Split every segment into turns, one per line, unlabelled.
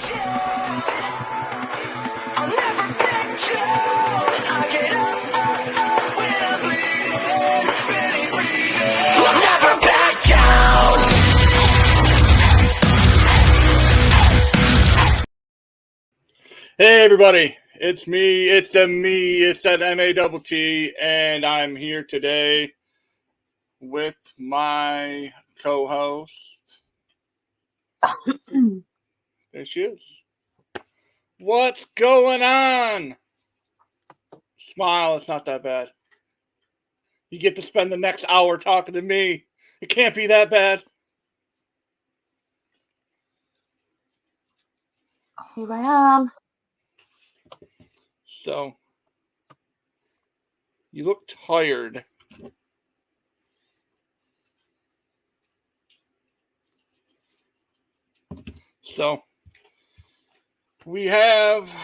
Hey everybody, it's me, it's that MATT, and I'm here today with my co-host. There she is. What's going on? Smile, it's not that bad. You get to spend the next hour talking to me. It can't be that bad.
Here I am.
So, you look tired. So, we have...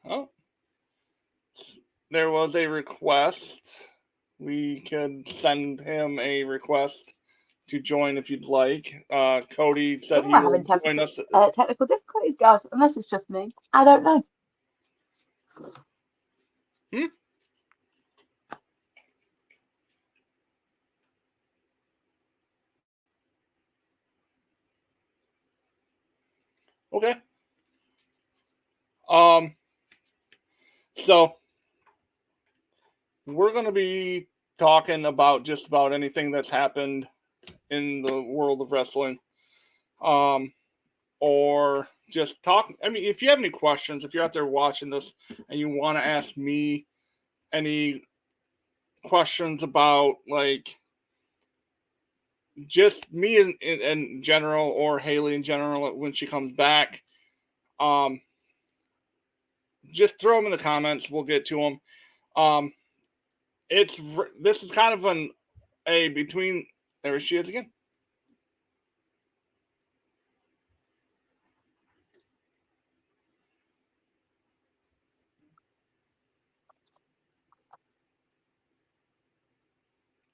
Oh, there was a request. We could send him a request to join if you'd like. Cody said he will join us.
Technical difficulties, guys, unless it's just me. I don't know.
Okay. So we're going to be talking about just about anything that's happened in the world of wrestling. Or just talk. I mean, if you have any questions, if you're out there watching this and you want to ask me any questions about like just me in general or Haley in general when she comes back, just throw them in the comments. We'll get to them. This is kind of a between. There she is again.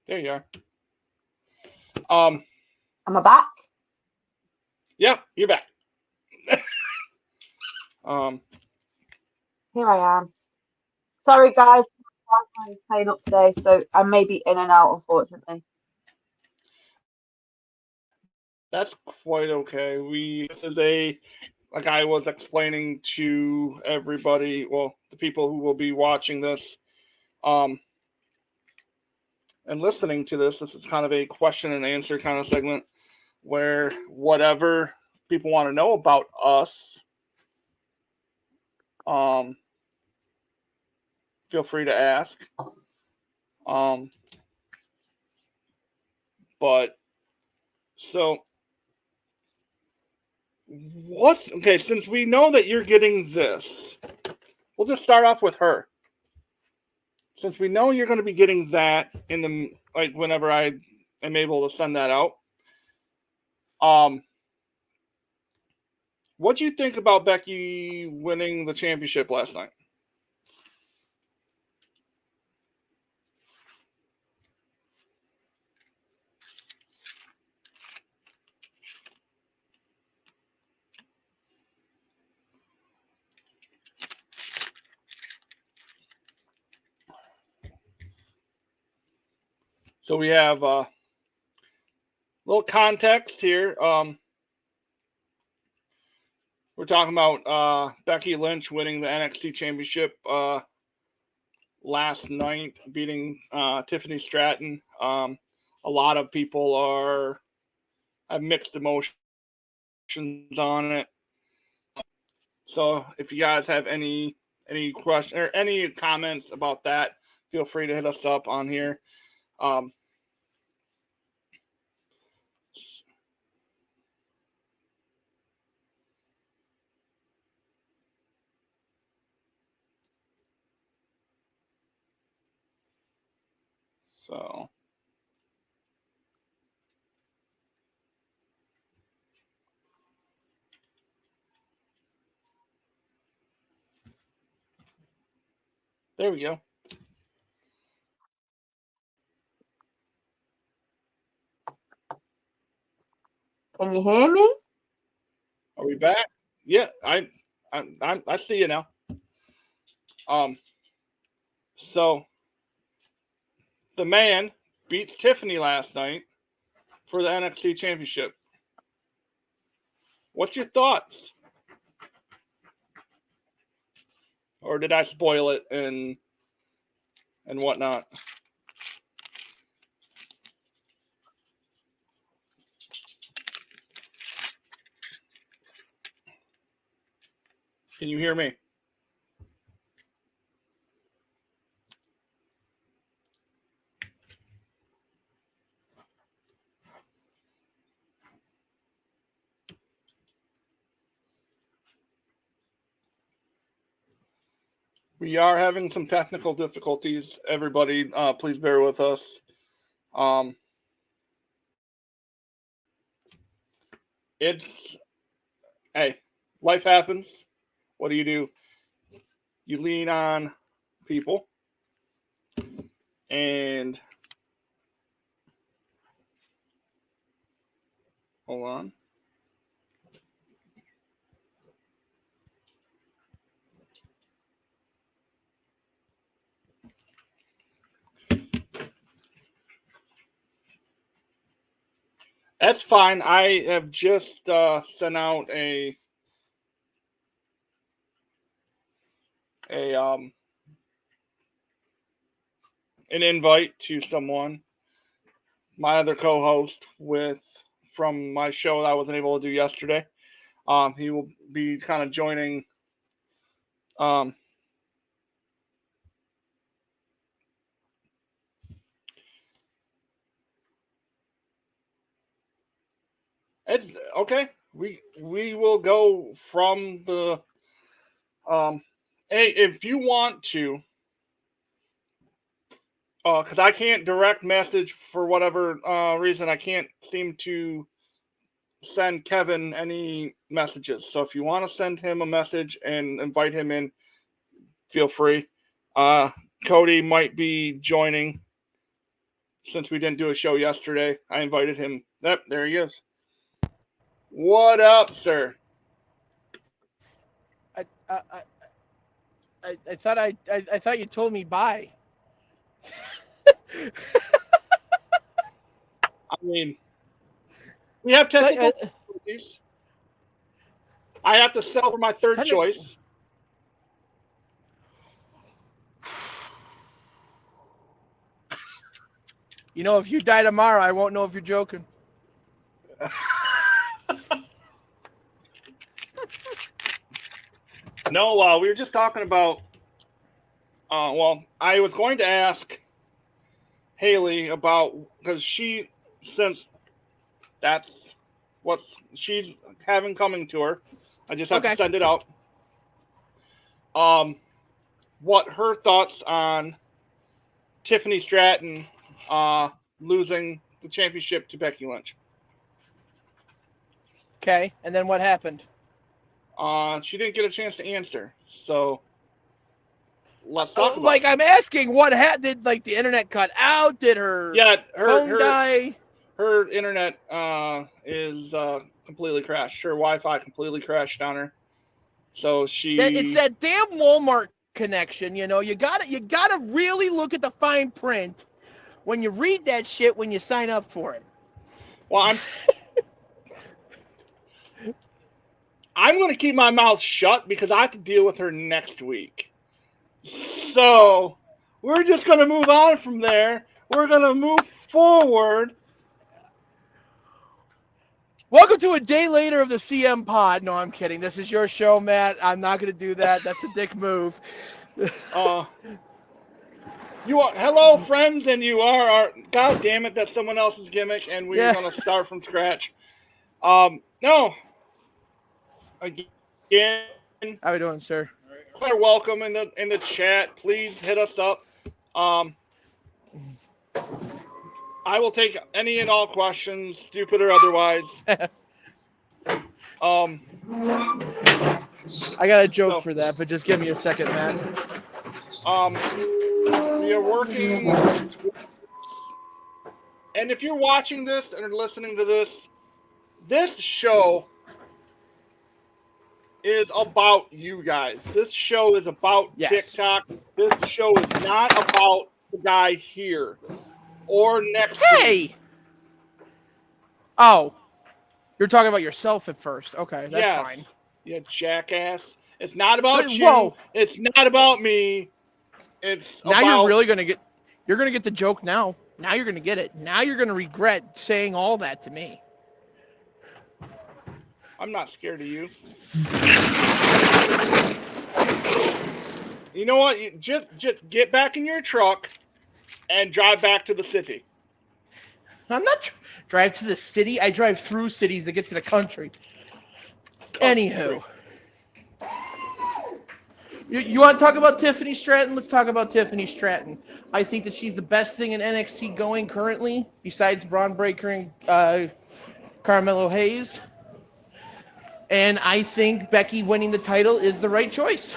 There you are.
Am I back?
Yep, you're back.
Here I am. Sorry, guys. I'm playing up today, so I may be in and out, unfortunately.
That's quite okay. This is like I was explaining to everybody, well, the people who will be watching this, and listening to this is kind of a question and answer kind of segment where whatever people want to know about us, feel free to ask. But so since we know that you're getting this, we'll just start off with her. Since we know you're going to be getting that in the whenever I am able to send that out, what do you think about Becky winning the championship last night? So we have a little context here. We're talking about Becky Lynch winning the NXT Championship last night, beating Tiffany Stratton. A lot of people have mixed emotions on it. So if you guys have any questions or any comments about that, feel free to hit us up on here. So there we go.
Can you hear me?
Are we back? Yeah, I see you now. So the man beat Tiffany last night for the NXT Championship. What's your thoughts? Or did I spoil it and whatnot? Can you hear me? We are having some technical difficulties. Everybody, please bear with us. It's hey, life happens. What do? You lean on people, and hold on. That's fine. I have just sent out a an invite to someone, my other co-host from my show that I wasn't able to do yesterday. He will be kind of joining. Um, it's okay. We will go from the Hey, if you want to, because I can't direct message for whatever reason, I can't seem to send Kevin any messages. So if you want to send him a message and invite him in, feel free. Cody might be joining since we didn't do a show yesterday. I invited him. Yep, there he is. What up, sir?
I thought you told me bye.
I mean, we have technical difficulties. I have to settle for my third choice.
You know, if you die tomorrow, I won't know if you're joking.
No, we were just talking about. Well, I was going to ask Haley about because since that's what she's having coming to her, I just have to send it out. What her thoughts on Tiffany Stratton losing the championship to Becky Lynch?
Okay, and then what happened?
She didn't get a chance to answer, so let's talk about
it. I'm asking, what happened? Did the internet cut out? Did her phone die?
Her internet is completely crashed. Her Wi-Fi completely crashed on her. So
it's that damn Walmart connection. You know, you gotta really look at the fine print when you read that shit when you sign up for it.
Well, I'm going to keep my mouth shut because I have to deal with her next week. So we're just going to move on from there. We're going to move forward.
Welcome to a day later of the CM pod. No, I'm kidding. This is your show, Matt. I'm not going to do that. That's a dick move.
You are hello, friends, and you are our. God damn it, that's someone else's gimmick, and we're going to start from scratch. No. Again.
How are you doing, sir?
You're welcome in the chat. Please hit us up. I will take any and all questions, stupid or otherwise.
I got a joke for that, but just give me a second, Matt.
We are working, and if you're watching this and listening to this show is about you guys. This show is about
Yes.
TikTok. This show is not about the guy here or next to me.
Hey! Oh, you're talking about yourself at first. Okay, that's
Yes,
fine.
you jackass. It's not about you.
Whoa.
It's not about me. It's
Now
about...
you're really going to get... You're going to get the joke now. Now you're going to get it. Now you're going to regret saying all that to me.
I'm not scared of you. You know what? You just get back in your truck and drive back to the city.
I'm not drive to the city. I drive through cities to get to the country. Anywho. You want to talk about Tiffany Stratton? Let's talk about Tiffany Stratton. I think that she's the best thing in NXT going currently, besides Braun Breaker and Carmelo Hayes. And I think Becky winning the title is the right choice.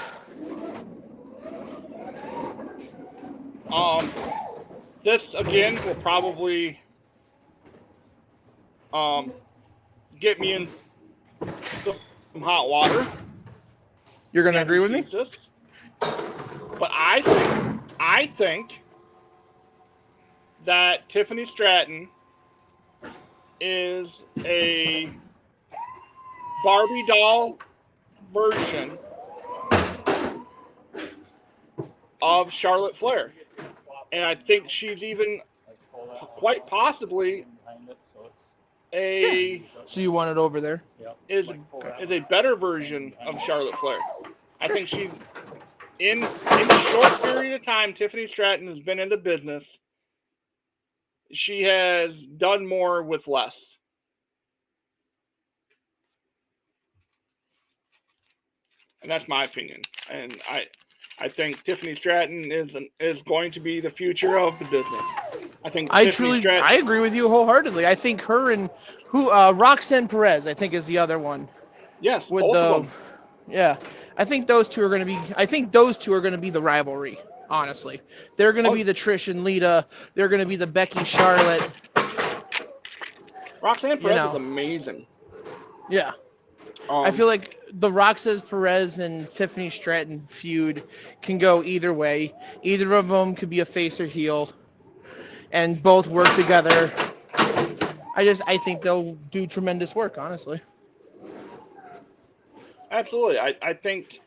This again will probably get me in some hot water.
You're gonna agree with me?
But I think that Tiffany Stratton is a Barbie doll version of Charlotte Flair. And I think she's even quite possibly
So you want it over there?
is a better version of Charlotte Flair. I think she, in the short period of time Tiffany Stratton has been in the business, she has done more with less. And that's my opinion. And I think Tiffany Stratton is going to be the future of the business. I
agree with you wholeheartedly. I think her and Roxanne Perez, I think, is the other one.
Yes,
with
both of them.
Yeah, I think those two are going to be. I think those two are going to be the rivalry. Honestly, they're going to be the Trish and Lita. They're going to be the Becky Charlotte.
Roxanne Perez is amazing.
Yeah. I feel like the Roxanne Perez and Tiffany Stratton feud can go either way. Either of them could be a face or heel, and both work together. I think they'll do tremendous work, honestly.
Absolutely. I think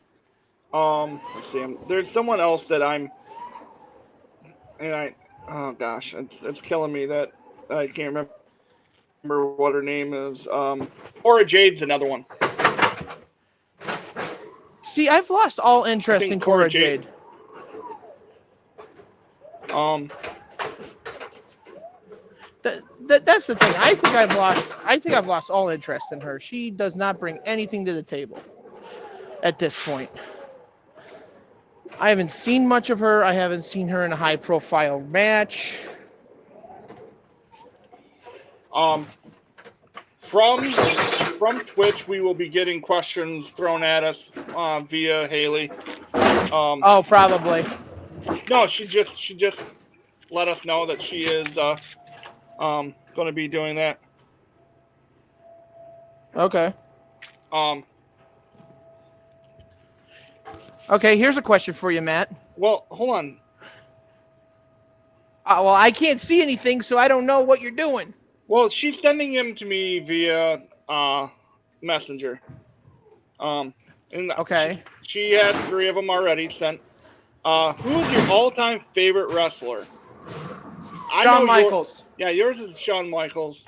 let's see, there's someone else that oh gosh, it's killing me that I can't remember what her name is. Cora Jade's another one.
See, I've lost all interest in Cora Jade. That's the thing. I think I've lost all interest in her. She does not bring anything to the table at this point. I haven't seen much of her. I haven't seen her in a high-profile match.
From Twitch, we will be getting questions thrown at us via Haley.
Oh, probably.
No, she just let us know that she is going to be doing that.
Okay. Okay, here's a question for you, Matt.
Well, hold on.
Well, I can't see anything, so I don't know what you're doing.
Well, she's sending him to me via Messenger. And
okay.
She had 3 of them already sent. Who is your all-time favorite wrestler?
Shawn Michaels.
Yours is Shawn Michaels.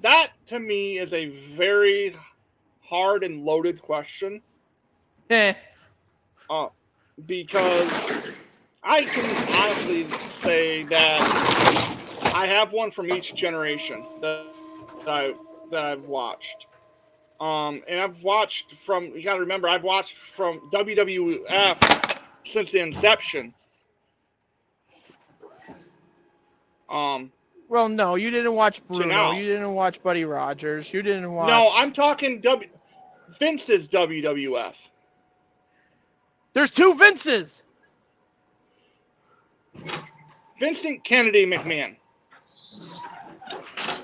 That, to me, is a very hard and loaded question. Because I can honestly say that I have one from each generation that I've watched. And I've watched from, you got to remember, I've watched from WWF since the inception.
Well, no, you didn't watch Bruno. You didn't watch Buddy Rogers. You didn't watch...
No, I'm talking Vince's WWF.
There's 2 Vinces.
Vincent Kennedy McMahon.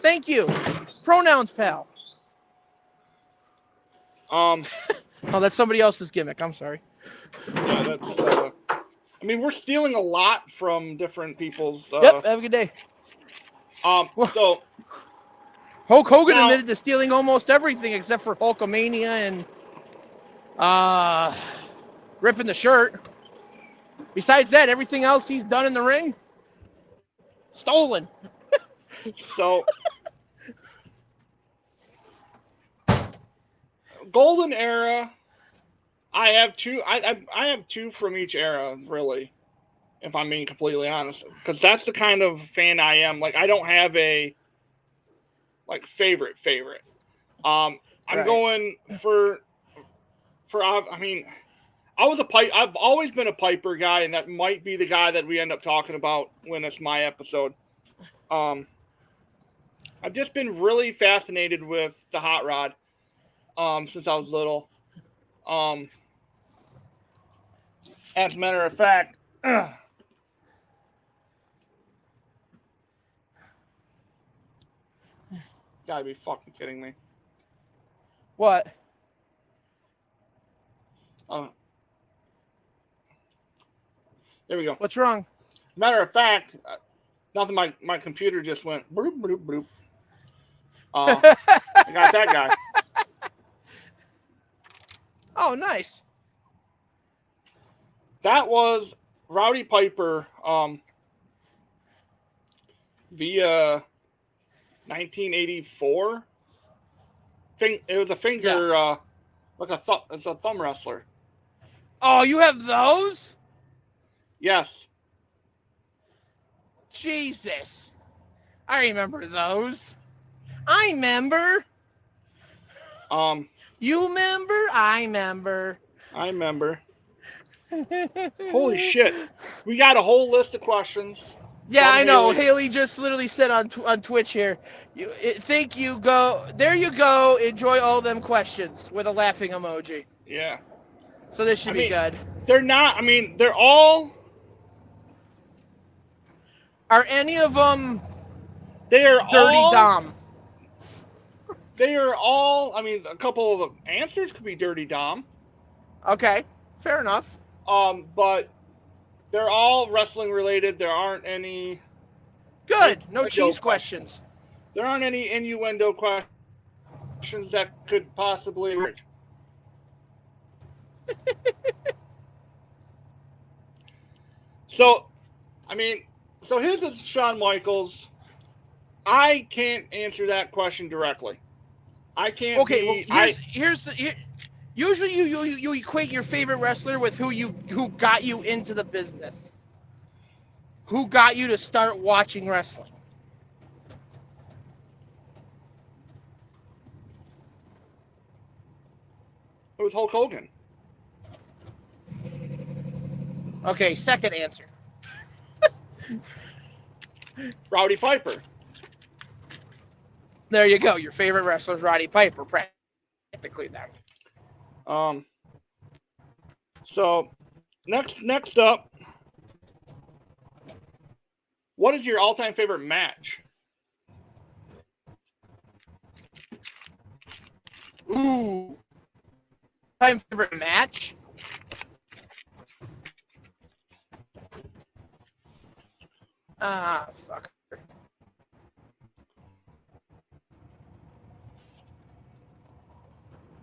Thank you. Pronouns, pal. Oh, that's somebody else's gimmick. I'm sorry.
Yeah, that's. I mean, we're stealing a lot from different people's.
Yep. Have a good day.
So
Hulk Hogan
now,
admitted to stealing almost everything except for Hulkamania and ripping the shirt. Besides that, everything else he's done in the ring, stolen.
so Golden Era. I have two. I have two from each era, really, if I'm being completely honest, because that's the kind of fan I am. Like, I don't have a favorite. I'm
Right.
going for. I mean, I've always been a Piper guy, and that might be the guy that we end up talking about when it's my episode. I've just been really fascinated with the hot rod since I was little. As a matter of fact, gotta be fucking kidding me.
What?
There we go.
What's wrong?
Matter of fact, nothing. My computer just went bloop bloop bloop. I got that guy.
Oh, nice.
That was Rowdy Piper via 1984. It was a finger, it's a thumb wrestler.
Oh, you have those?
Yes.
Jesus. I remember those. I remember. You remember? I remember.
I remember. Holy shit. We got a whole list of questions.
Yeah, I know.
Haley.
Haley just literally said on Twitch here, thank you, go. There you go. Enjoy all them questions with a laughing emoji.
Yeah.
So this should be good.
They're not, they're all.
Are any of them
They are
Dirty
all.
Dom?
They are all, a couple of the answers could be Dirty Dom.
Okay, fair enough.
But they're all wrestling related. There aren't any.
Good. No cheese questions.
There aren't any innuendo questions that could possibly emerge. So here's the Shawn Michaels. I can't answer that question directly. I can't.
Okay, well, usually you equate your favorite wrestler with who got you into the business. Who got you to start watching wrestling?
It was Hulk Hogan.
Okay, second answer.
Rowdy Piper.
There you go. Your favorite wrestler is Roddy Piper, practically there.
So next up, what is your all-time favorite match?
Ooh. All-time favorite match? Fuck.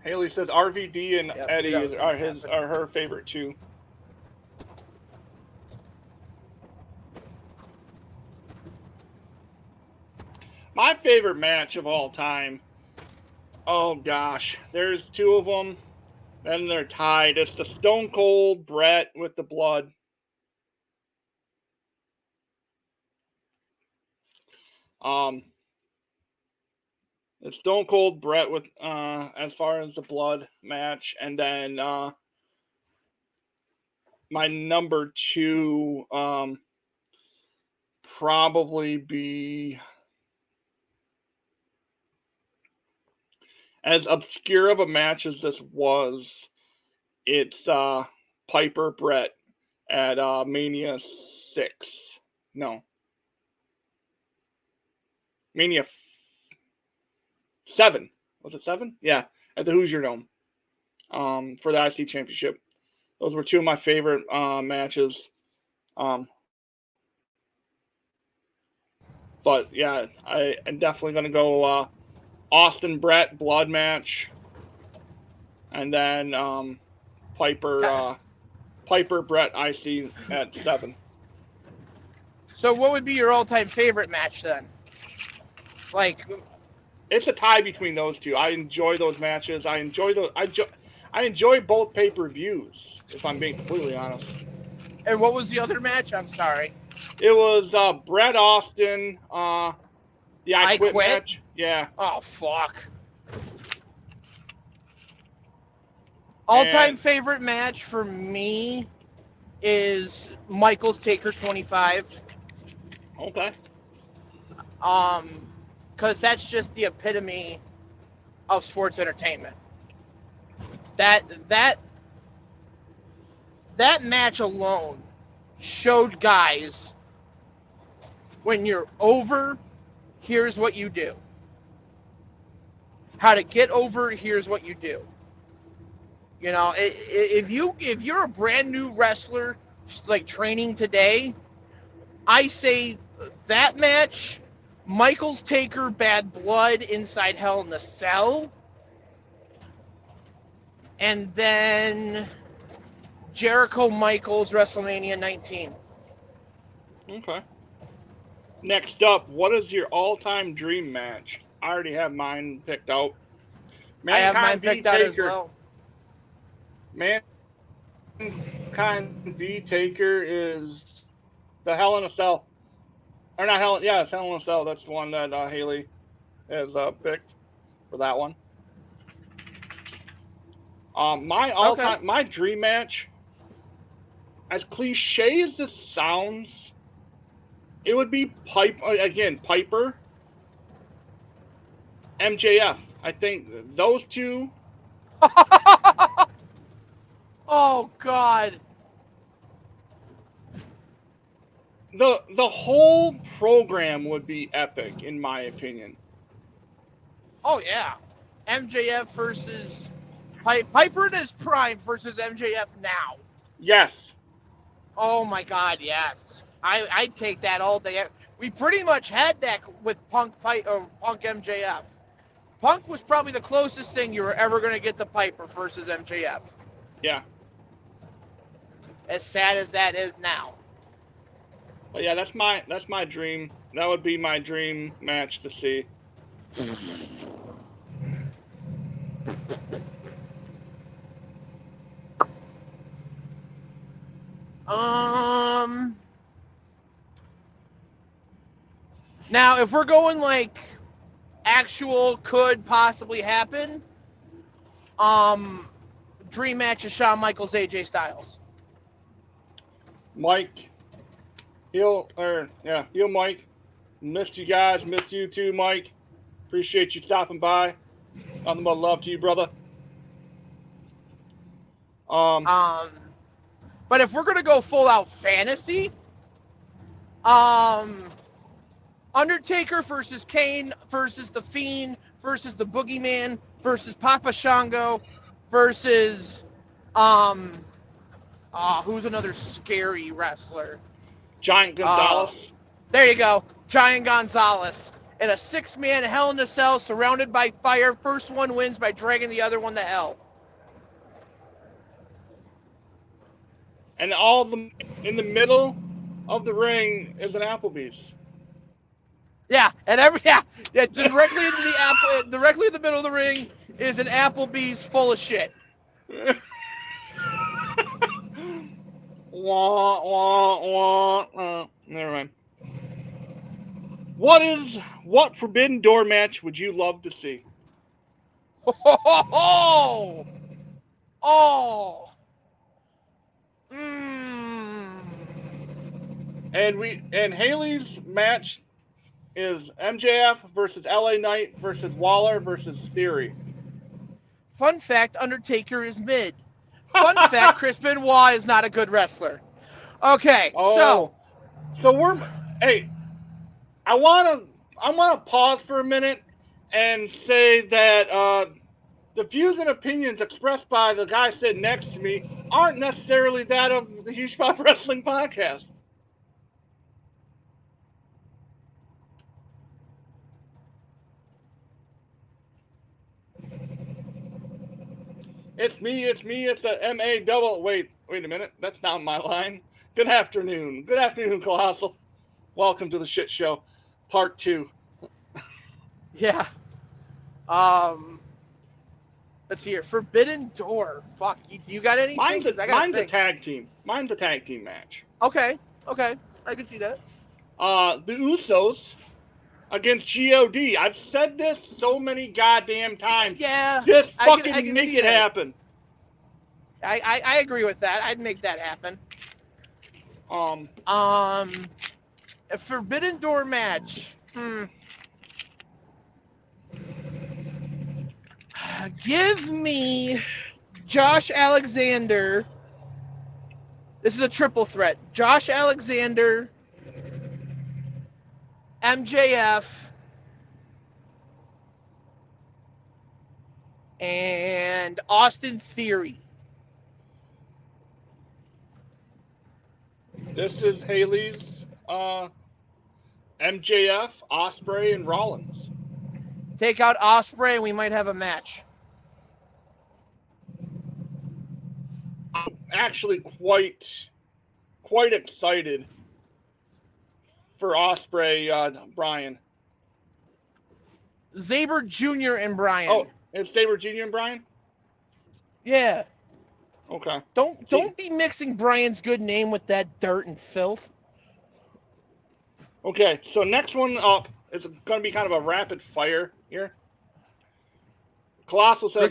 Haley says RVD and Eddie are her favorite too. My favorite match of all time. Oh gosh, there's two of them, and they're tied. It's the Stone Cold Bret with the blood. It's Stone Cold Bret with as far as the blood match, and then my number two probably be, as obscure of a match as this was, it's Piper Bret at Mania 6. No. Mania 7. Was it 7? Yeah, at the Hoosier Dome. for the IC Championship. Those were two of my favorite matches. But yeah, I'm definitely gonna go Austin Brett blood match, and then Piper Brett IC at 7.
So what would be your all-time favorite match then? Like,
it's a tie between those two. I enjoy those matches. I enjoy both pay-per-views, if I'm being completely honest.
And what was the other match? I'm sorry.
It was Bret Austin, the I Quit match. Yeah.
Oh, fuck. All-time favorite match for me is Michaels Taker 25.
Okay.
Because that's just the epitome of sports entertainment. That match alone showed guys, when you're over, here's what you do. How to get over, here's what you do. You know, if you're a brand new wrestler, like training today, I say that match, Michaels Taker Bad Blood inside Hell in a Cell, and then Jericho Michaels WrestleMania 19.
Okay. Next up, what is your all-time dream match? I already have mine picked out.
I have mine picked out as well.
Mankind v. Taker is the Hell in a Cell. Or not Hell, yeah, it's Hell in a Cell. That's the one that Haley has picked for that one. My dream match, as cliche as this sounds, it would be Piper, MJF. I think those two.
Oh, God.
The whole program would be epic, in my opinion.
Oh, yeah. MJF versus Piper in his prime versus MJF now.
Yes.
Oh, my God, yes. I'd take that all day. We pretty much had that with Punk MJF. Punk was probably the closest thing you were ever going to get to Piper versus MJF.
Yeah.
As sad as that is now.
But yeah, that's my dream. That would be my dream match to see.
Now, if we're going like actual could possibly happen, dream match is Shawn Michaels, AJ Styles.
Mike. Heel Mike. Missed you guys. Missed you too, Mike. Appreciate you stopping by. Nothing but love to you, brother.
But if we're gonna go full out fantasy, Undertaker versus Kane versus The Fiend versus the Boogeyman versus Papa Shango versus who's another scary wrestler?
Giant Gonzalez.
There you go. Giant Gonzalez. In a 6-man Hell in a Cell surrounded by fire. First one wins by dragging the other one to hell.
And in the middle of the ring is an Applebee's.
Yeah, and directly in the middle of the ring is an Applebee's full of shit.
Never mind. What Forbidden Door match would you love to see? And Haley's match is MJF versus LA Knight versus Waller versus Theory.
Fun fact, Undertaker is mid. Fun fact, Chris Benoit is not a good wrestler. Okay, so
I want to pause for a minute and say that the views and opinions expressed by the guy sitting next to me aren't necessarily that of the Huge Pop Wrestling Podcast. It's me, it's the MA double. Wait a minute. That's not my line. Good afternoon. Good afternoon, Colossal. Welcome to the shit show, part 2.
Yeah. Let's see here. Forbidden Door. Fuck. You got anything?
Mine's a tag team. Mine's a tag team match.
Okay. I can see that.
The Usos against GOD. I've said this so many goddamn times.
Yeah.
Just
I
fucking
can
make
see
it
that.
happen.
I agree with that. I'd make that happen. A Forbidden Door match. Give me Josh Alexander. This is a triple threat. Josh Alexander, MJF, and Austin Theory.
This is Haley's MJF, Ospreay, and Rollins.
Take out Ospreay and we might have a match.
I'm actually quite excited for Ospreay, Brian.
Sabre Jr. and Bryan.
Oh, it's Sabre Jr. and Brian?
Yeah.
Okay.
Don't be mixing Bryan's good name with that dirt and filth.
Okay, so next one up is going to be kind of a rapid fire here. Colossal says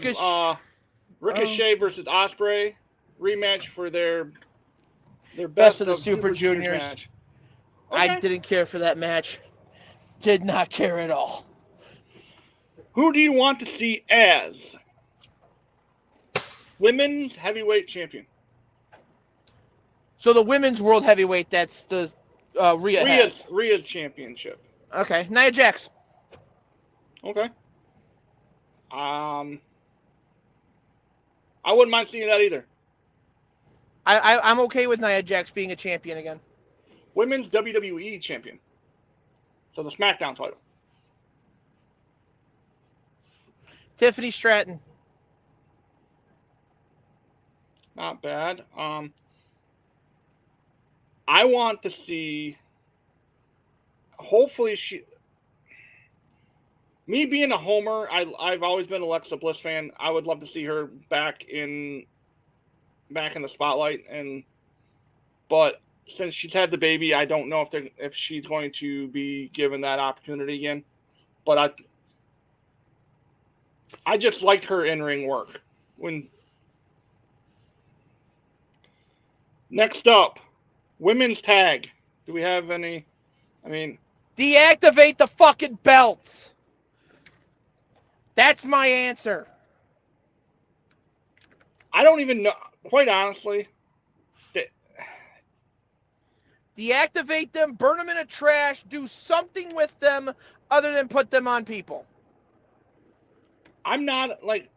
Ricochet versus Ospreay rematch for their best
of the Super Juniors
match. Okay.
I didn't care for that match. Did not care at all.
Who do you want to see as women's heavyweight champion?
So the women's world heavyweight, that's the Rhea's
championship.
Okay, Nia Jax.
Okay. I wouldn't mind seeing that either.
I'm okay with Nia Jax being a champion again.
Women's WWE champion. So the SmackDown title.
Tiffany Stratton.
Not bad. I want to see. Hopefully me being a homer, I've always been an Alexa Bliss fan. I would love to see her back in the spotlight, but since she's had the baby, I don't know if she's going to be given that opportunity again. But I just like her in-ring work. Next up, women's tag. Do we have any?
Deactivate the fucking belts. That's my answer.
I don't even know. Quite honestly.
Deactivate them, burn them in a trash, do something with them other than put them on people.
I'm not like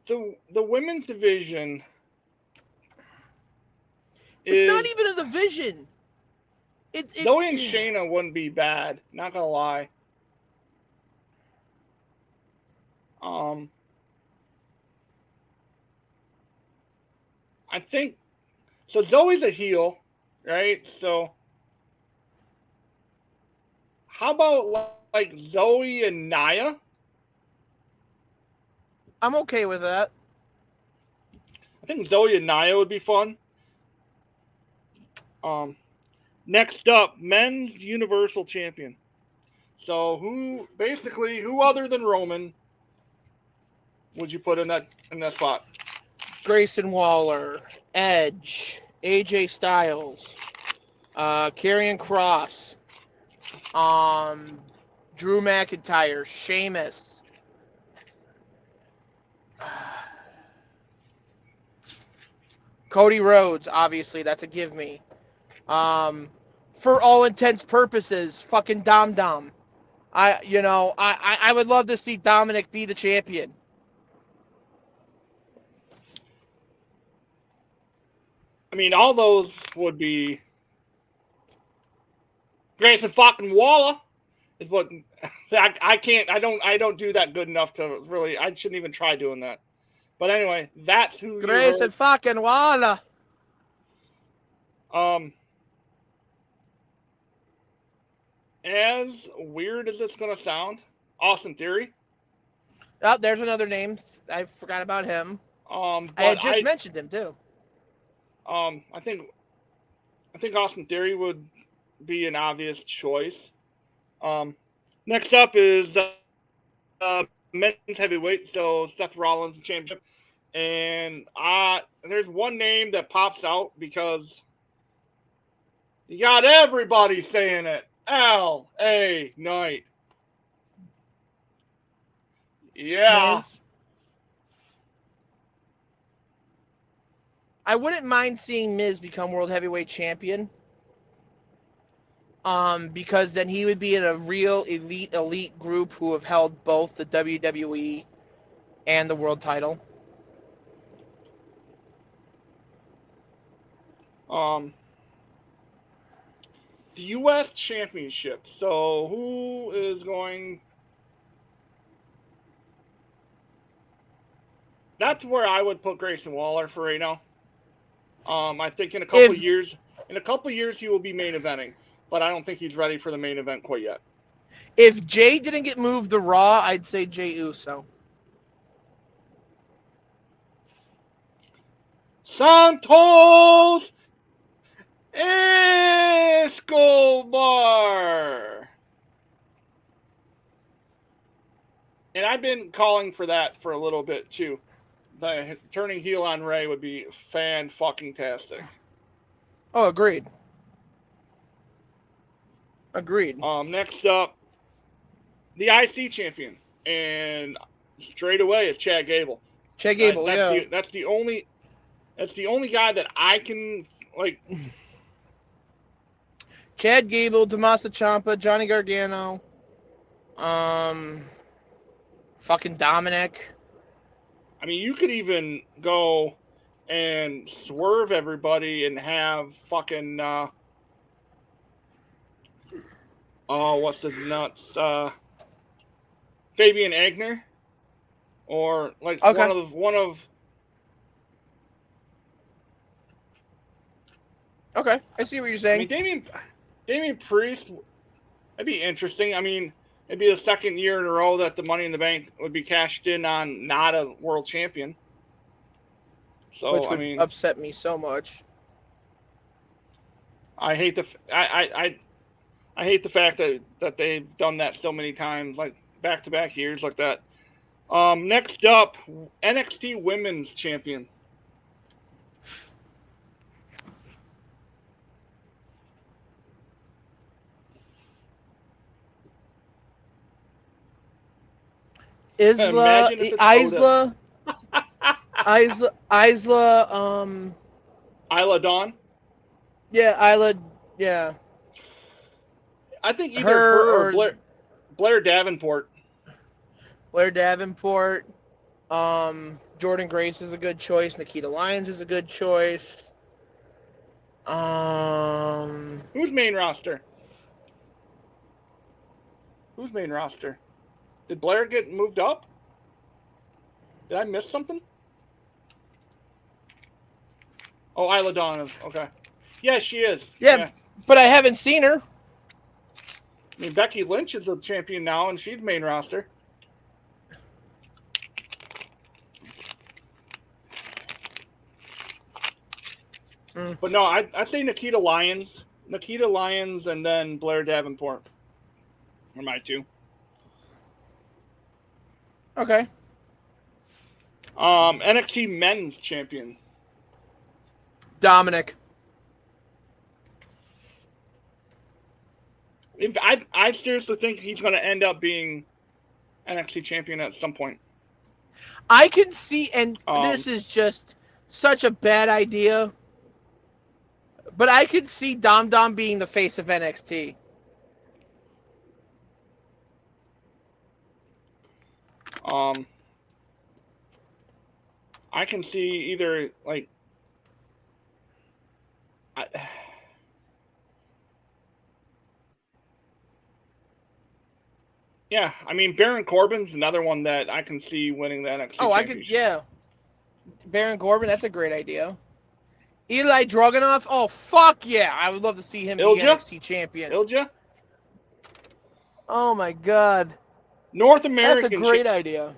the women's division.
It's not even a division.
Zoe and Shayna wouldn't be bad. Not gonna lie. I think so. Zoe's a heel, right? So how about like Zoe and Nia?
I'm okay with that.
I think Zoe and Nia would be fun. Next up, men's Universal Champion. So who other than Roman would you put in that spot?
Grayson Waller, Edge, AJ Styles, Karrion Kross, Drew McIntyre, Sheamus. Cody Rhodes, obviously, that's a give me. For all intents purposes, fucking Dom. I would love to see Dominic be the champion.
I mean, all those would be Grayson fucking Waller is what I can't. I don't do that good enough to really. I shouldn't even try doing that. But anyway, that's who you
Grayson
heard.
fucking Waller.
As weird as it's gonna sound, Austin Theory.
Oh, there's another name. I forgot about him.
But
I had just mentioned him too.
I think Austin Theory would be an obvious choice. Next up is men's heavyweight, so Seth Rollins championship, and there's one name that pops out because you got everybody saying it. L.A. Knight. Yeah.
Miz. I wouldn't mind seeing Miz become world heavyweight champion. Because then he would be in a real elite group who have held both the WWE and the world title.
The U.S. Championship. So who is going? That's where I would put Grayson Waller for right now. I think in a couple years, he will be main eventing, but I don't think he's ready for the main event quite yet.
If Jay didn't get moved to Raw, I'd say Jey Uso.
Santos Escobar. And I've been calling for that for a little bit too. The turning heel on Ray would be fan-fucking-tastic.
Oh, agreed. Agreed.
Next up, the IC champion, and straight away it's Chad Gable.
Chad Gable,
that's the only guy that I can like.
Chad Gable, Tommaso Ciampa, Johnny Gargano, fucking Dominic.
I mean, you could even go and swerve everybody and have fucking what's the nuts? Fabian Egner, or like one of.
Okay, I see what you're saying.
I mean, Damian Priest, that'd be interesting. I mean, it'd be the second year in a row that the Money in the Bank would be cashed in on not a world champion. So
which would upset me so much.
I hate I hate the fact that they've done that so many times, like back-to-back years like that. Next up, NXT Women's Champion.
Isla,
Isla Dawn.
Yeah, Isla. Yeah.
I think either her or Blair Davenport.
Blair Davenport. Jordan Grace is a good choice. Nikita Lyons is a good choice.
Who's main roster? Did Blair get moved up? Did I miss something? Oh, Isla Dawn is okay. Yeah, she is.
Yeah, but I haven't seen her.
I mean, Becky Lynch is a champion now, and she's main roster. But no, I'd say Nikita Lyons, and then Blair Davenport are my two.
Okay.
NXT Men's Champion.
Dominic.
I seriously think he's going to end up being NXT Champion at some point.
I can see, and this is just such a bad idea, but I could see Dom being the face of NXT.
I can see either like Yeah, I mean, Baron Corbin's another one that I can see winning the NXT
Oh,
championship.
yeah. Baron Corbin, that's a great idea. Eli Dragunov, oh, fuck yeah. I would love to see him be NXT champion.
Ilja?
Oh, my God.
North American.
That's a great idea.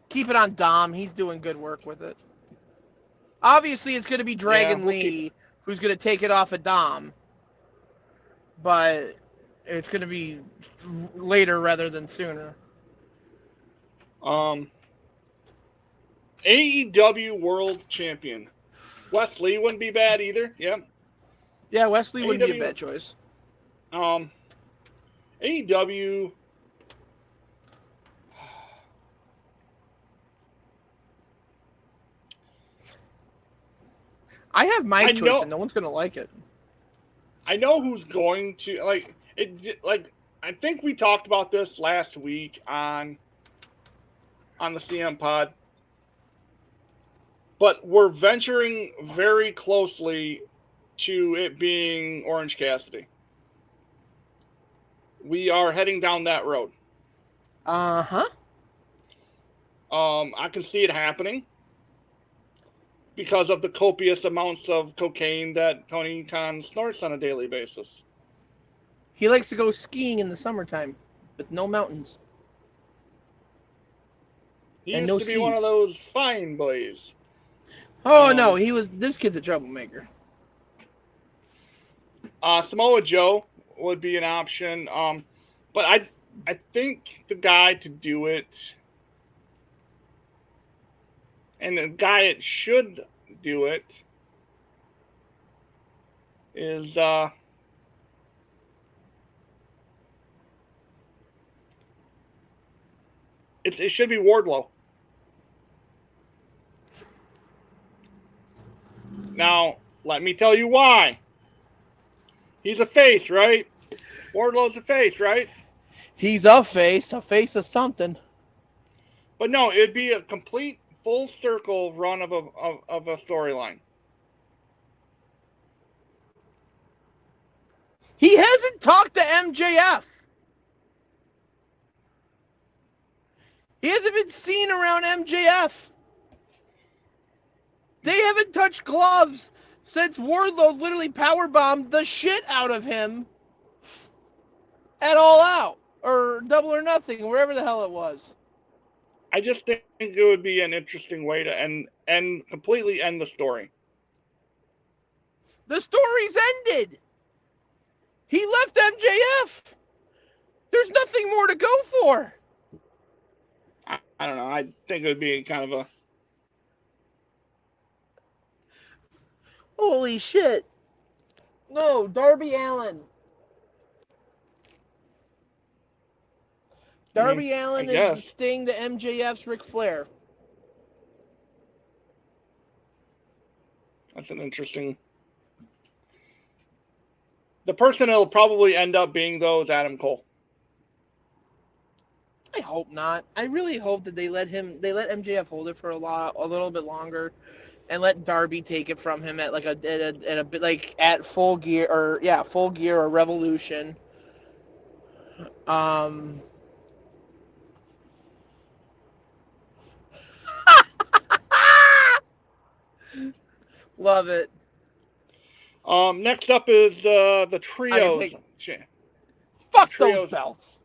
Keep it on Dom. He's doing good work with it. Obviously, it's going to be Dragon Lee who's going to take it off of Dom. But it's going to be later rather than sooner.
AEW World Champion. Wesley wouldn't be bad either. Yeah.
Yeah, Wesley wouldn't be a bad choice.
AEW.
I have my choice, and no one's gonna like it.
I know who's going to like it. Like, I think we talked about this last week on the CM Pod, but we're venturing very closely to it being Orange Cassidy. We are heading down that road.
Uh-huh.
I can see it happening because of the copious amounts of cocaine that Tony Khan snorts on a daily basis.
He likes to go skiing in the summertime with no mountains.
He used to be one of those fine boys.
Oh, no, this kid's a troublemaker.
Samoa Joe would be an option. But I think the guy to do it, and the guy that should do it, is it should be Wardlow. Now, let me tell you why. He's a face, right? Wardlow's a face, right?
He's a face of something.
But no, it'd be a complete full circle run of a storyline.
He hasn't talked to MJF. He hasn't been seen around MJF. They haven't touched gloves since Wardlow literally powerbombed the shit out of him at All Out or Double or Nothing, wherever the hell it was.
I just think it would be an interesting way to completely end the story.
The story's ended. He left MJF. There's nothing more to go for.
I don't know. I think it would be kind of a...
Holy shit. No, Darby Allin. Darby Allin is the Sting to MJF's Ric Flair.
That's an interesting... The person it'll probably end up being, though, is Adam Cole.
I hope not. I really hope that they let MJF hold it for a little bit longer, and let Darby take it from him at like a bit like at Full Gear or Revolution. Love it.
Next up is the trios.
Fuck those belts.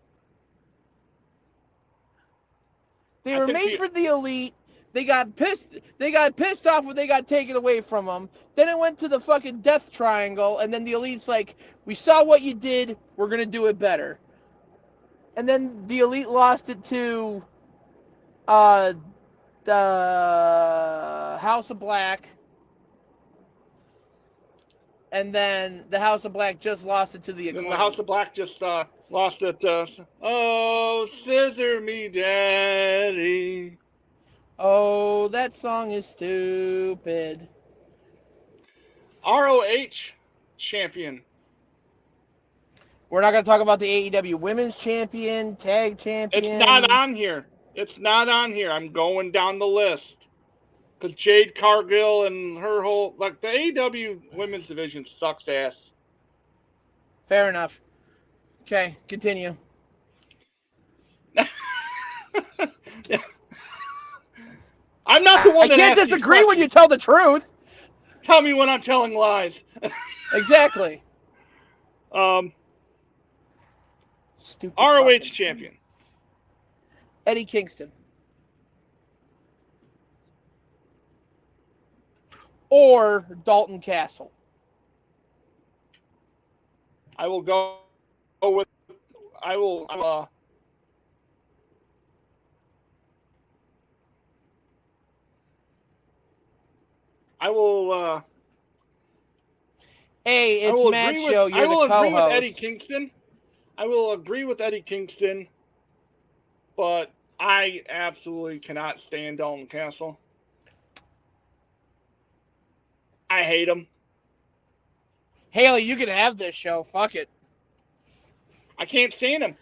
They were made for the Elite. They got pissed off when they got taken away from them. Then it went to the fucking Death Triangle, and then the Elite's like, we saw what you did, we're gonna do it better. And then the Elite lost it to the House of Black. And then the House of Black just lost it to the Acclaim.
And the House of Black just lost it to, oh, scissor me daddy.
Oh, that song is stupid.
ROH champion.
We're not going to talk about the AEW Women's Champion, Tag Champion.
It's not on here. I'm going down the list. Because Jade Cargill and her whole, like, the AEW women's division sucks ass.
Fair enough. Okay, continue.
I'm not the one that
I can't disagree when you tell the truth.
Tell me when I'm telling lies.
Exactly. Stupid
ROH champion.
Eddie Kingston. Or Dalton Castle.
I will go with. I will. I will.
Hey, it's Matt Show. You're the co-host.
I will agree with Eddie Kingston. I will agree with Eddie Kingston, but I absolutely cannot stand Dalton Castle. I hate him.
Haley, you can have this show. Fuck it.
I can't stand him.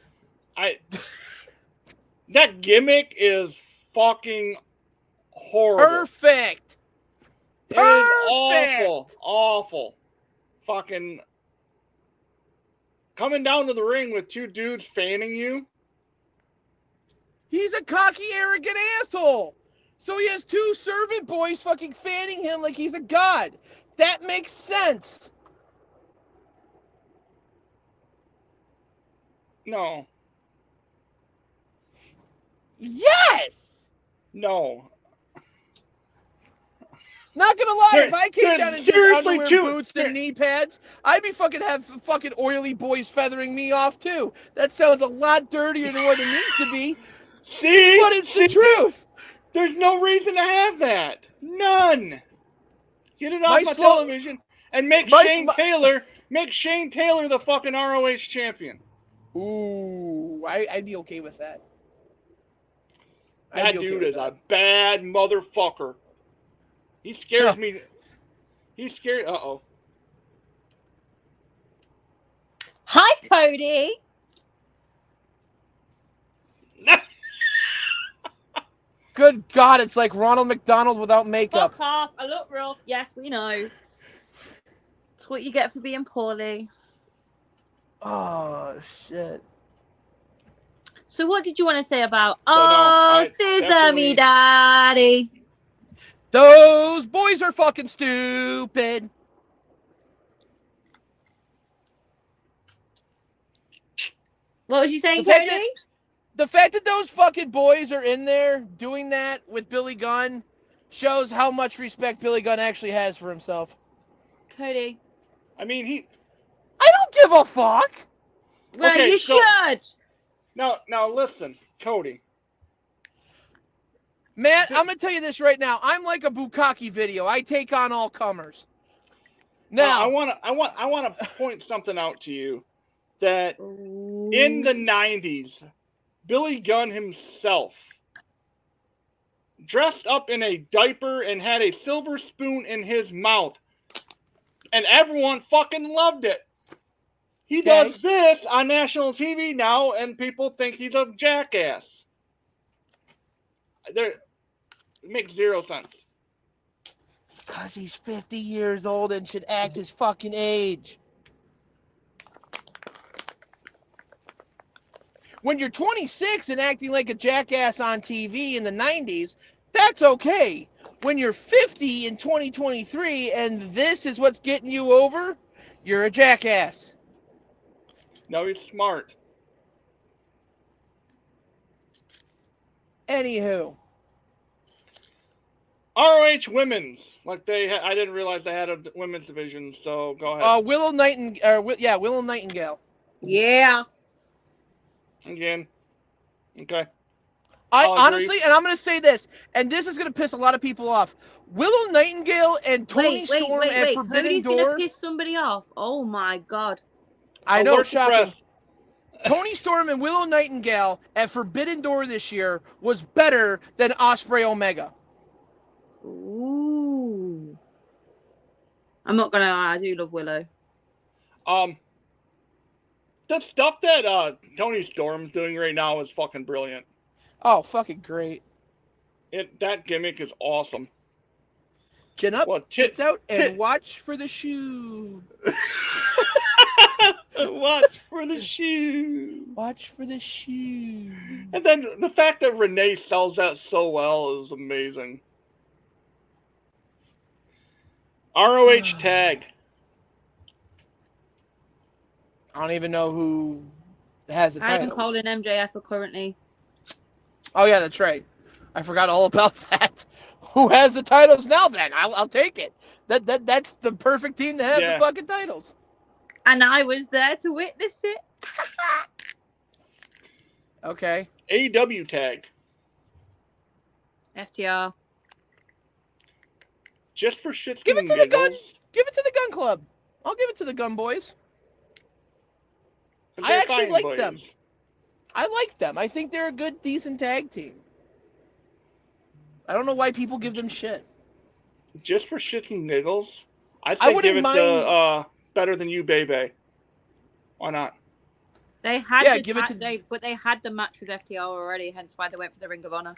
That gimmick is fucking horrible.
Perfect.
It is awful. Fucking coming down to the ring with two dudes fanning you.
He's a cocky, arrogant asshole. So he has two servant boys fucking fanning him like he's a god. That makes sense.
No.
Yes.
No.
Not gonna lie, if I came down in just underwear, boots, and knee pads, I'd be have fucking oily boys feathering me off too. That sounds a lot dirtier than what it needs to be.
See?
But it's the truth.
There's no reason to have that. None. Get it off my television and make Shane Taylor the fucking ROH champion.
Ooh, I'd be okay with that.
That dude is a bad motherfucker. He scares me. He's scared. Uh-oh.
Hi, Cody.
Good God, it's like Ronald McDonald without makeup.
Fuck off. I look rough. Yes, we know. It's what you get for being poorly.
Oh, shit.
So what did you want to say about
Sesame
Daddy?
Those boys are fucking stupid.
What was you saying, Cody?
The fact that those fucking boys are in there doing that with Billy Gunn shows how much respect Billy Gunn actually has for himself.
Cody.
I mean,
I don't give a fuck.
Well, okay, you should.
Now listen, Cody.
Matt, I'm going to tell you this right now. I'm like a Bukkake video. I take on all comers. Now,
I want to point something out to you that in the 90s, Billy Gunn himself dressed up in a diaper and had a silver spoon in his mouth, and everyone fucking loved it. He does this on national TV now, and people think he's a jackass. It makes zero sense.
Because he's 50 years old and should act his fucking age. When you're 26 and acting like a jackass on TV in the 90s, that's okay. When you're 50 in 2023 and this is what's getting you over, you're a jackass.
No, he's smart.
Anywho.
ROH women's, I didn't realize they had a women's division. So go ahead.
Willow Nightingale.
Yeah.
Again. Okay.
I honestly, and I'm going to say this, and this is going to piss a lot of people off. Willow Nightingale and Tony Storm at Forbidden
Cody's
Door.
Gonna piss somebody off. Oh my God.
I know, shocking. Tony Storm and Willow Nightingale at Forbidden Door this year was better than Ospreay Omega.
Ooh. I'm not gonna lie, I do love Willow.
The stuff that Tony Storm's doing right now is fucking brilliant.
Oh, fucking great.
That gimmick is awesome.
Chin up,
Well,
tits out, and watch for the shoe.
Watch for the shoe.
Watch for the shoe.
And then the fact that Renee sells that so well is amazing. ROH tag.
I don't even know who has the
Adam
titles.
Cole and MJF are currently.
Oh yeah, that's right. I forgot all about that. Who has the titles now? Then I'll take it. That's the perfect team to have the fucking titles.
And I was there to witness it.
Okay.
AEW tag.
FTR.
Just for shits
Give it
and
to the gun.
giggles.
Give it to the Gun Club. I'll give it to the Gun Boys. I
They're
actually
fine
like
boys.
them. I like them. I think they're a good, decent tag team. I don't know why people give them shit.
Just for shits and giggles, I
I
think
wouldn't
give it to Better Than You, Baby. Why not?
They had
but
they had the match with FTR already, hence why they went for the Ring of Honor.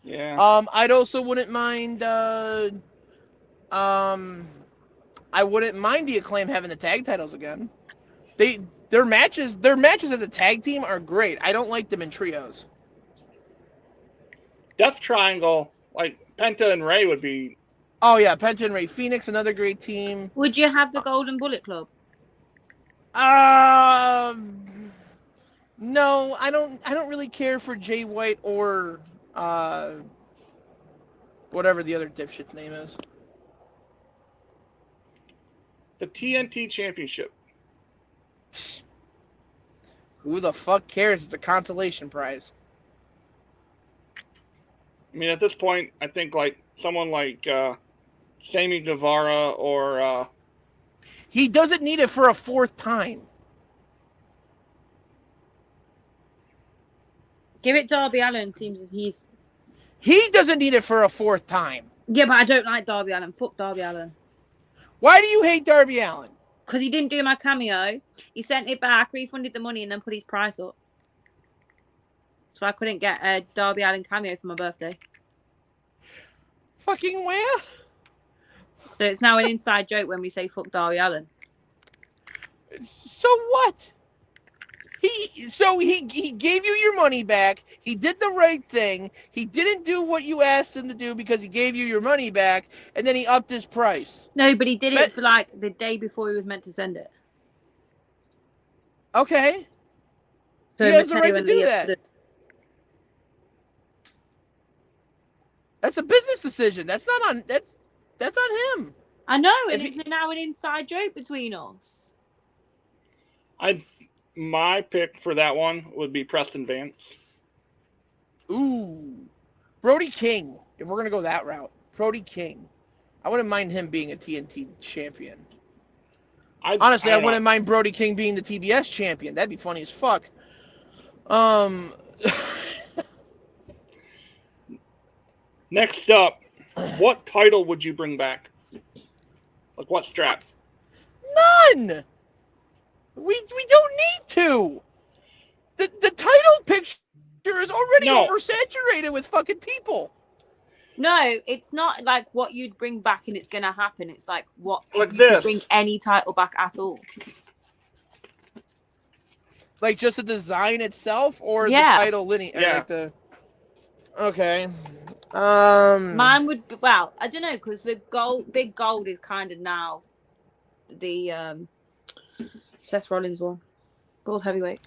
Yeah.
I'd also wouldn't mind. I wouldn't mind the Acclaim having the tag titles again. Their matches as a tag team are great. I don't like them in trios.
Death Triangle, like Penta and Ray would be.
Oh yeah, Penta and Ray Phoenix, another great team.
Would you have the Golden Bullet Club?
No, I don't really care for Jay White or whatever the other dipshit's name is.
The TNT Championship.
Who the fuck cares? It's the consolation prize.
I mean, at this point, I think like someone like Sammy Guevara or
he doesn't need it for a fourth time.
Give it Darby Allin. Seems as
he doesn't need it for a fourth time.
Yeah, but I don't like Darby Allin. Fuck Darby Allin.
Why do you hate Darby Allin?
Because he didn't do my cameo. He sent it back, refunded the money, and then put his price up. So I couldn't get a Darby Allin cameo for my birthday.
Fucking where?
So it's now an inside joke when we say fuck Darby Allin.
So what? He gave you your money back. He did the right thing. He didn't do what you asked him to do because he gave you your money back, and then he upped his price.
No, but he did it for like the day before he was meant to send it.
Okay.
So
he has the right to do that. That's a business decision. That's not on. That's on him.
I know, and it's now an inside joke between us.
My pick for that one would be Preston Vance.
Ooh, Brody King. If we're gonna go that route, Brody King. I wouldn't mind him being a TNT champion. Honestly, I wouldn't mind Brody King being the TBS champion. That'd be funny as fuck.
Next up, what title would you bring back? Like what strap?
None. We don't need to. The title picture is already oversaturated with fucking people.
No, it's not like what you'd bring back and it's gonna happen. It's like what
like
you
this.
could bring any title back at all.
Like just the design itself, or the title lineage?
Yeah.
Like the... Okay.
Mine would be, well, I don't know, because the big gold is kind of now the Seth Rollins one. Gold heavyweight.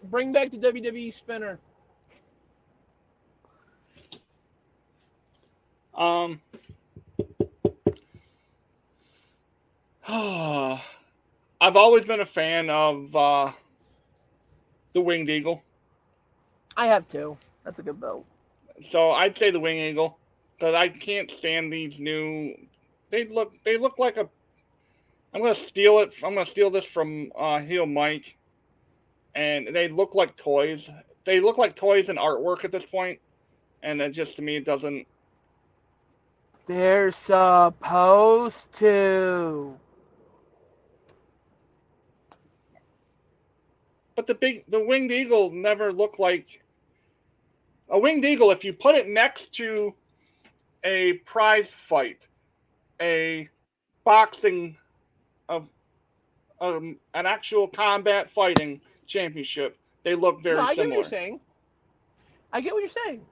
Bring back the WWE spinner.
I've always been a fan of the Winged Eagle.
I have too. That's a good belt.
So I'd say the Winged Eagle, because I can't stand these new. They look like a. I'm gonna steal it. I'm gonna steal this from Heel Mike, and they look like toys. They look like toys and artwork at this point, and it just to me it doesn't.
They're supposed to.
But the Winged Eagle never looked like a Winged Eagle. If you put it next to a prize fight, a boxing of an actual combat fighting championship, they look very
I get
similar.
what you're saying. I get what you're saying.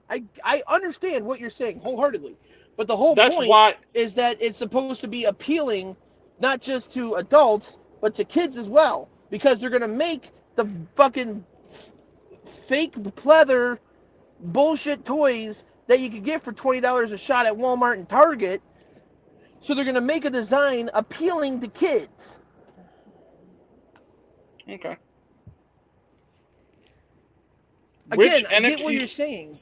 I understand what you're saying wholeheartedly. But the whole point is that it's supposed to be appealing not just to adults, but to kids as well. Because they're going to make the fucking fake pleather bullshit toys that you could get for $20 a shot at Walmart and Target. So they're going to make a design appealing to kids.
Okay.
Again, I get what you're saying.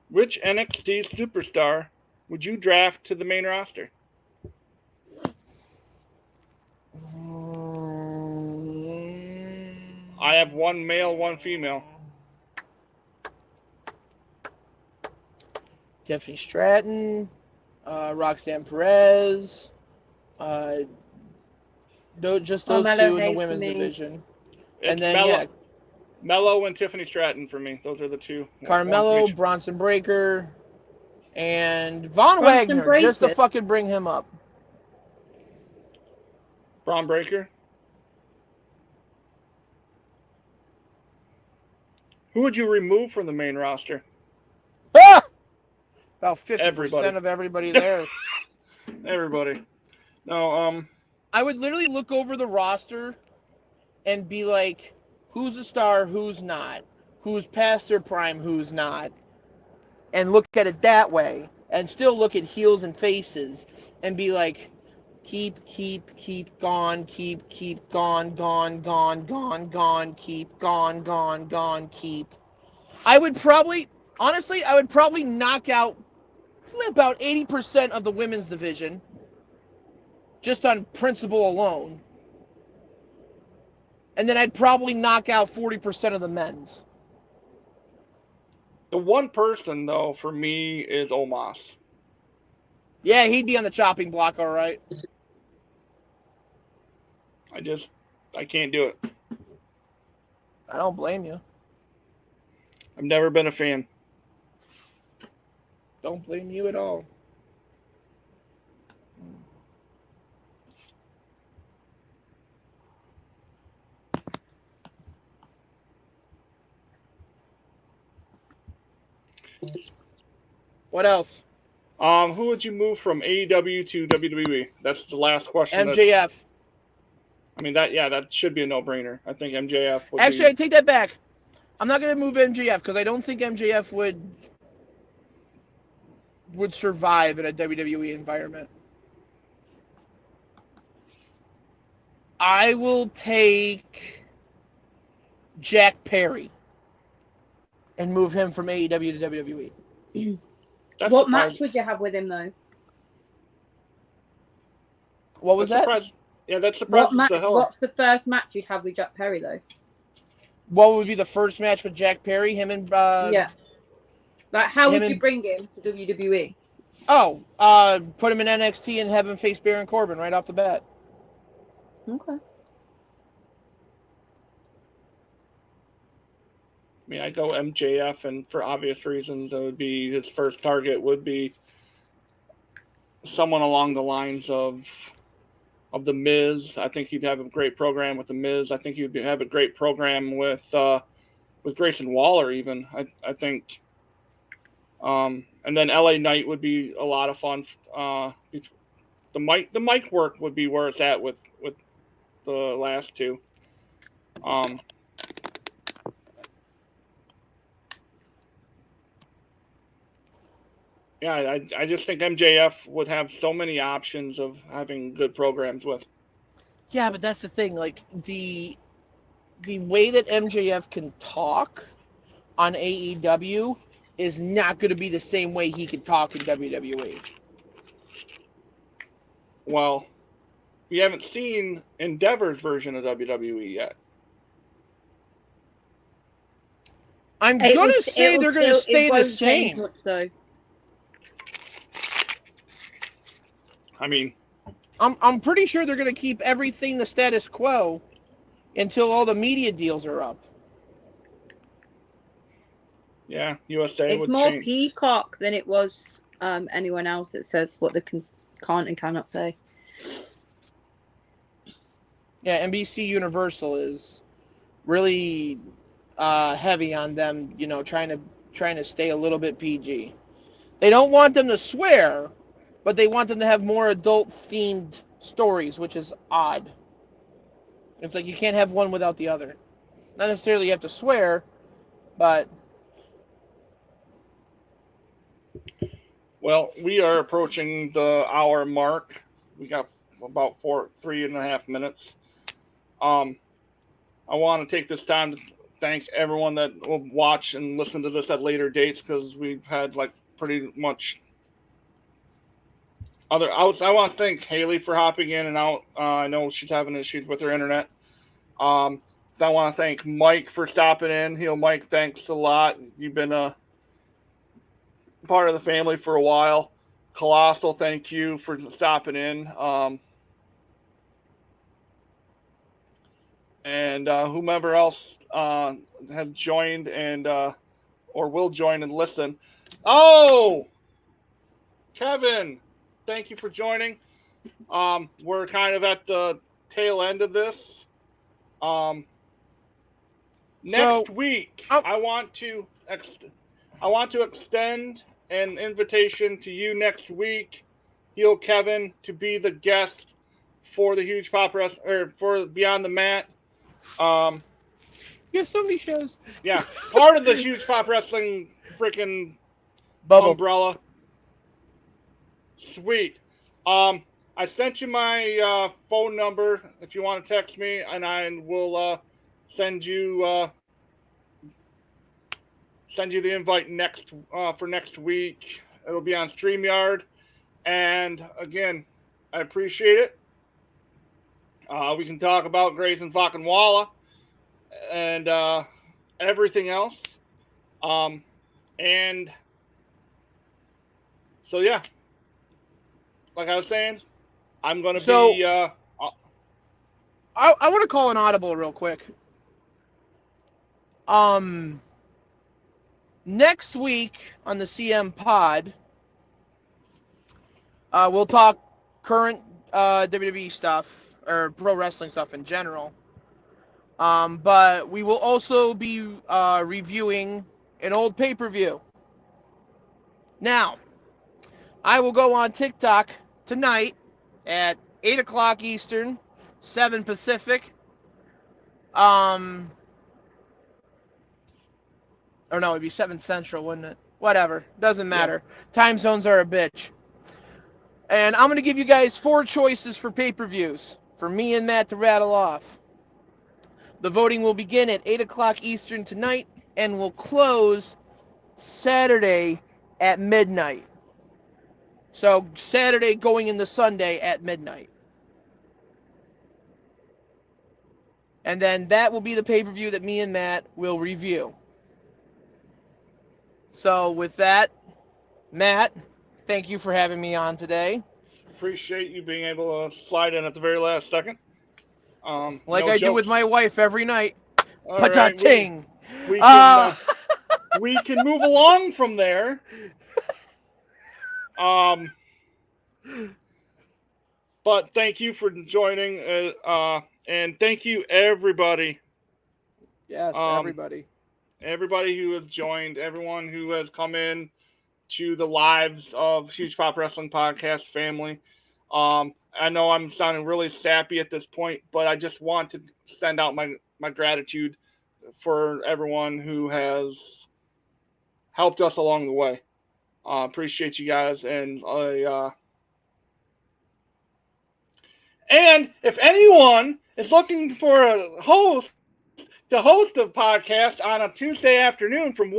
Which NXT superstar would you draft to the main roster? I have one male, one female.
Tiffany Stratton, Roxanne Perez, just those two in the women's division. And then,
Mello and Tiffany Stratton for me. Those are the two.
Carmelo, Bronson Breakker, and Von Wagner, just to fucking bring him up.
Braun Breaker? Who would you remove from the main roster?
Ah! About 50% of everybody there.
Everybody. No,
I would literally look over the roster and be like, who's a star, who's not? Who's past their prime, who's not? And look at it that way. And still look at heels and faces and be like, keep, gone, keep, gone, keep, gone, keep. I would probably knock out about 80% of the women's division just on principle alone. And then I'd probably knock out 40% of the men's.
The one person, though, for me is Omos.
Yeah, he'd be on the chopping block, all right.
I can't do it.
I don't blame you.
I've never been a fan.
Don't blame you at all. What else?
Who would you move from AEW to WWE? That's the last question.
MJF.
That should be a no-brainer. I think MJF would
Actually, I take that back. I'm not going to move MJF because I don't think MJF would survive in a WWE environment. I will take Jack Perry and move him from AEW to WWE.
What match would you have with him, though?
What was that?
Yeah, that's surprising.
What's the first match you'd have with Jack Perry, though?
What would be the first match with Jack Perry? Him and
yeah. Like, how would you bring him to WWE?
Oh, put him in NXT and have him face Baron Corbin right off the bat.
Okay.
I mean, I'd go MJF, and for obvious reasons, it would be his first target would be someone along the lines of The Miz. I think he'd have a great program with The Miz. I think he'd have a great program with Grayson Waller even. I think, and then LA Knight would be a lot of fun. The mic work would be where it's at with the last two. Yeah, I just think MJF would have so many options of having good programs with.
Yeah, but that's the thing. Like, the way that MJF can talk on AEW is not going to be the same way he can talk in WWE.
Well, we haven't seen Endeavor's version of WWE yet.
I'm going to say they're going to stay the same.
Much, though.
I mean,
I'm pretty sure they're going to keep everything the status quo until all the media deals are up.
Yeah, USA
It's
would
more
change.
Peacock than it was anyone else that says what they can't and cannot say.
Yeah, NBC Universal is really heavy on them, trying to stay a little bit PG. They don't want them to swear, but they want them to have more adult-themed stories, which is odd. It's like you can't have one without the other. Not necessarily you have to swear, but...
Well, we are approaching the hour mark. We got about 3.5 minutes. I want to take this time to thank everyone that will watch and listen to this at later dates, because we've had like pretty much other. I want to thank Haley for hopping in and out. I know she's having issues with her internet. So I want to thank Mike for stopping in. Mike, thanks a lot. You've been a part of the family for a while. Colossal, thank you for stopping in. And whomever else has joined and or will join and listen. Oh, Kevin, thank you for joining. We're kind of at the tail end of this. Next week, I want to extend an invitation to you next week, Kevin, to be the guest for the Huge Pop Wrestling, or for Beyond the Mat.
You have so many shows.
Yeah, part of the Huge Pop Wrestling freaking
Bubble.
umbrella. Sweet. I sent you my phone number if you want to text me, and I will send you the invite for next week. It'll be on StreamYard, and again, I appreciate it. We can talk about Grayson fucking Walla and everything else. And so yeah, like I was saying, I'm gonna be.
I want to call an audible real quick. Next week on the CM Pod, we'll talk current WWE stuff, or pro wrestling stuff in general. But we will also be reviewing an old pay-per-view. Now, I will go on TikTok tonight at 8 o'clock Eastern, 7 Pacific. Or no, it'd be 7 Central, wouldn't it? Whatever. Doesn't matter. Yeah. Time zones are a bitch. And I'm going to give you guys 4 choices for pay-per-views for me and Matt to rattle off. The voting will begin at 8 o'clock Eastern tonight and will close Saturday at midnight. So Saturday going into Sunday at midnight. And then that will be the pay-per-view that me and Matt will review. So with that, Matt, thank you for having me on today.
Appreciate you being able to slide in at the very last second.
Like I do with my wife every night.
Pa-cha-ting! Right, we can move along from there. But thank you for joining, and thank you everybody.
Yes, everybody.
Everybody who has joined, everyone who has come in to the lives of Huge Pop Wrestling Podcast family. I know I'm sounding really sappy at this point, but I just want to send out my gratitude for everyone who has helped us along the way. Appreciate you guys, and if anyone is looking for a host to host the podcast on a Tuesday afternoon from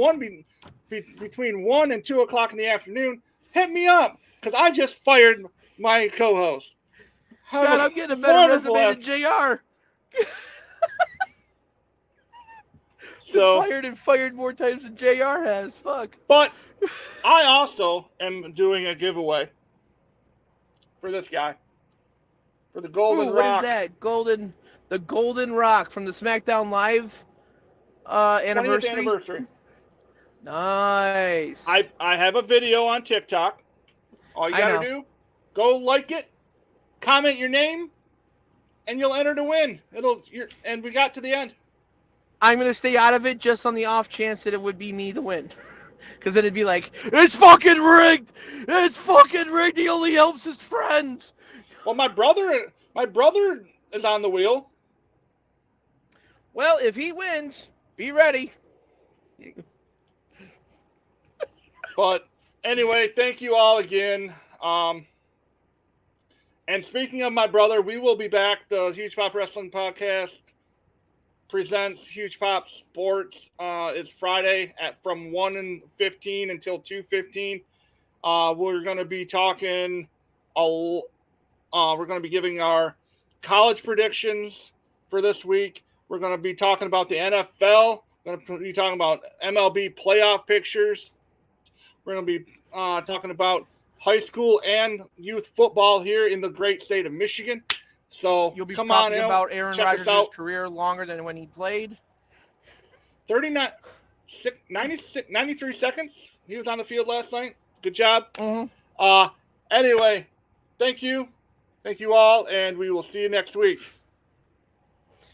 between 1 and 2 o'clock in the afternoon, hit me up, because I just fired my co-host.
God, I'm getting a better resume than JR. Been fired more times than JR has. Fuck.
But I also am doing a giveaway for this guy. For the Golden Rock.
What is that? The Golden Rock from the SmackDown Live anniversary. Nice.
I have a video on TikTok. All you got to do, go like it, comment your name, and you'll enter to win. And we got to the end.
I'm going to stay out of it just on the off chance that it would be me to win. Because then it'd be like, it's fucking rigged! It's fucking rigged! He only helps his friends!
Well, my brother is on the wheel.
Well, if he wins, be ready.
But anyway, thank you all again. And speaking of my brother, we will be back. The Huge Pop Wrestling Podcast presents Huge Pop Sports. It's Friday from 1:15 until 2:15. We're going to be talking. We're going to be giving our college predictions for this week. We're going to be talking about the NFL. We're going to be talking about MLB playoff pictures. We're going to be talking about high school and youth football here in the great state of Michigan. So
you'll be
come
talking
on
about Aaron Rodgers' career longer than when he played.
93 seconds. He was on the field last night. Good job.
Mm-hmm.
Anyway, thank you. Thank you all, and we will see you next week.